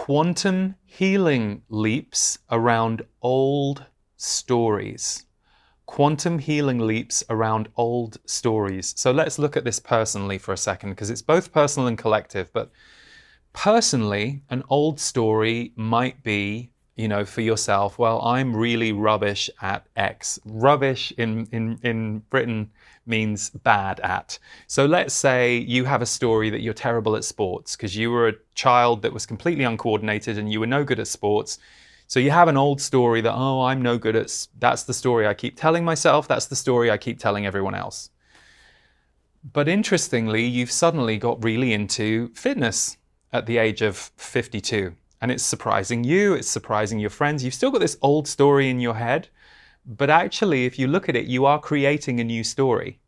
quantum healing leaps around old stories. Quantum healing leaps around old stories. So let's look at this personally for a second, because it's both personal and collective. But personally, an old story might be, for yourself, well, I'm really rubbish at X. Rubbish in Britain means bad at. So let's say you have a story that you're terrible at sports because you were a child that was completely uncoordinated and you were no good at sports. So you have an old story that, oh, I'm no good at, that's the story I keep telling myself, that's the story I keep telling everyone else. But interestingly, you've suddenly got really into fitness at the age of 52. And it's surprising you, it's surprising your friends. You've still got this old story in your head, but actually, if you look at it, you are creating a new story.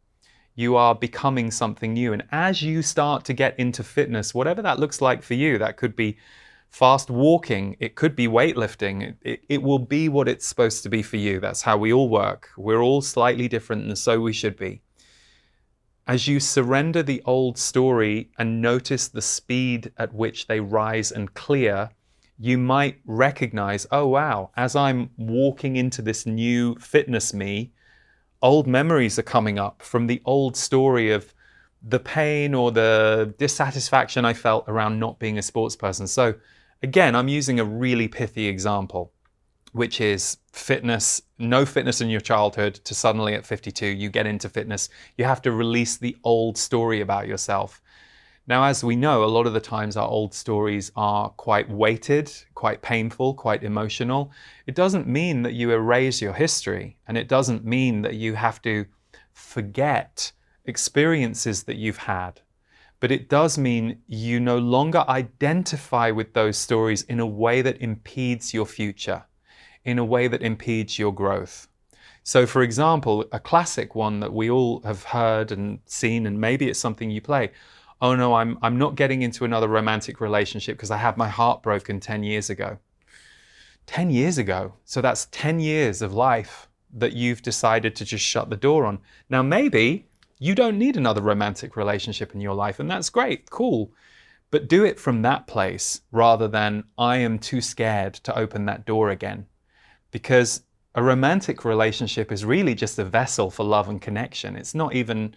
You are becoming something new. And as you start to get into fitness, whatever that looks like for you, that could be fast walking, it could be weightlifting, it will be what it's supposed to be for you. That's how we all work. We're all slightly different, and so we should be. As you surrender the old story and notice the speed at which they rise and clear, you might recognize, oh wow, as I'm walking into this new fitness me, old memories are coming up from the old story of the pain or the dissatisfaction I felt around not being a sports person. So again, I'm using a really pithy example, which is fitness, no fitness in your childhood to suddenly at 52, you get into fitness. You have to release the old story about yourself. Now, as we know, a lot of the times our old stories are quite weighted, quite painful, quite emotional. It doesn't mean that you erase your history, and it doesn't mean that you have to forget experiences that you've had. But it does mean you no longer identify with those stories in a way that impedes your future, in a way that impedes your growth. So for example, a classic one that we all have heard and seen, and maybe it's something you play, oh no, I'm not getting into another romantic relationship because I had my heart broken 10 years ago. 10 years ago. So that's 10 years of life that you've decided to just shut the door on. Now maybe you don't need another romantic relationship in your life, and that's great, cool. But do it from that place rather than I am too scared to open that door again. Because a romantic relationship is really just a vessel for love and connection. It's not even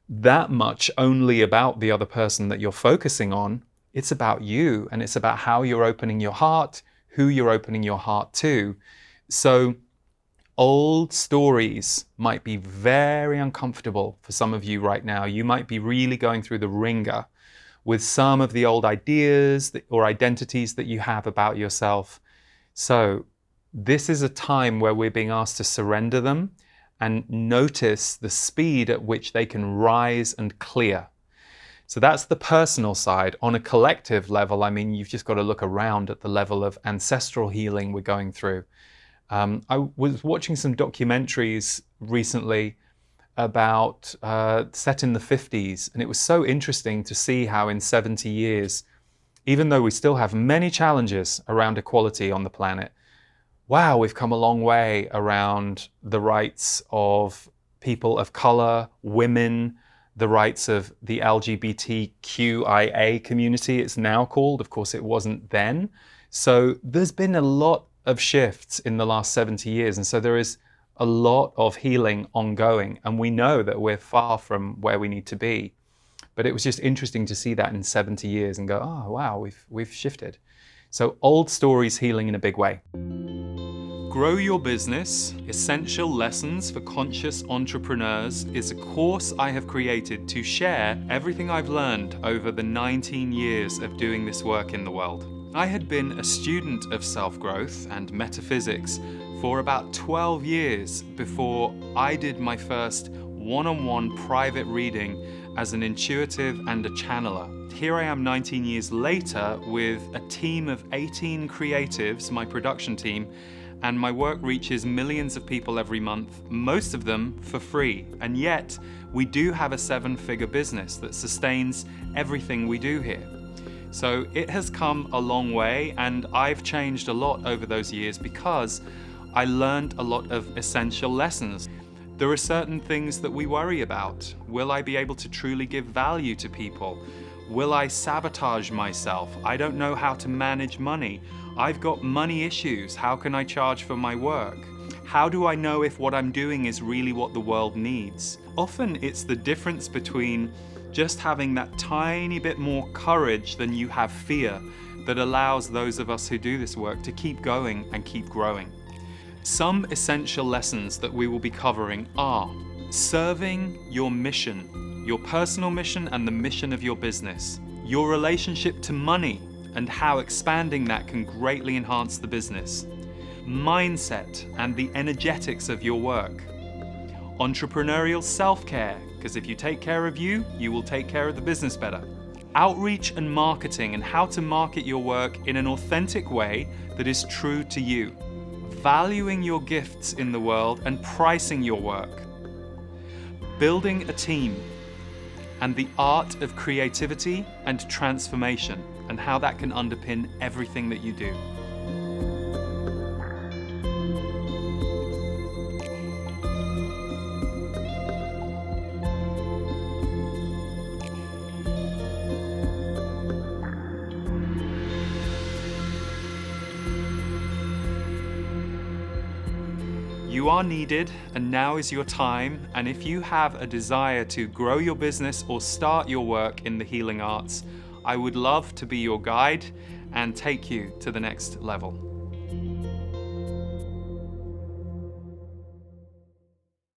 that much only about the other person that you're focusing on. It's about you, and it's about how you're opening your heart, who you're opening your heart to. So old stories might be very uncomfortable for some of you right now. You might be really going through the ringer with some of the old ideas or identities that you have about yourself. So this is a time where we're being asked to surrender them and notice the speed at which they can rise and clear. So that's the personal side. On a collective level, I mean, you've just got to look around at the level of ancestral healing we're going through. I was watching some documentaries recently about set in the 50s, and it was so interesting to see how in 70 years, even though we still have many challenges around equality on the planet, wow, we've come a long way around the rights of people of color, women, the rights of the LGBTQIA community, it's now called. Of course, it wasn't then. So there's been a lot of shifts in the last 70 years. And so there is a lot of healing ongoing. And we know that we're far from where we need to be. But it was just interesting to see that in 70 years and go, oh, wow, we've shifted. So old stories healing in a big way. Grow Your Business, Essential Lessons for Conscious Entrepreneurs is a course I have created to share everything I've learned over the 19 years of doing this work in the world. I had been a student of self-growth and metaphysics for about 12 years before I did my first one-on-one private reading as an intuitive and a channeler. Here I am 19 years later with a team of 18 creatives, my production team, and my work reaches millions of people every month, most of them for free. And yet, we do have a 7-figure business that sustains everything we do here. So it has come a long way, and I've changed a lot over those years because I learned a lot of essential lessons. There are certain things that we worry about. Will I be able to truly give value to people? Will I sabotage myself? I don't know how to manage money. I've got money issues. How can I charge for my work? How do I know if what I'm doing is really what the world needs? Often it's the difference between just having that tiny bit more courage than you have fear that allows those of us who do this work to keep going and keep growing. Some essential lessons that we will be covering are serving your mission, your personal mission and the mission of your business, your relationship to money and how expanding that can greatly enhance the business, mindset and the energetics of your work, entrepreneurial self-care, because if you take care of you, you will take care of the business better, outreach and marketing and how to market your work in an authentic way that is true to you, valuing your gifts in the world and pricing your work, building a team, and the art of creativity and transformation and how that can underpin everything that you do. You are needed, and now is your time. And if you have a desire to grow your business or start your work in the healing arts, I would love to be your guide and take you to the next level.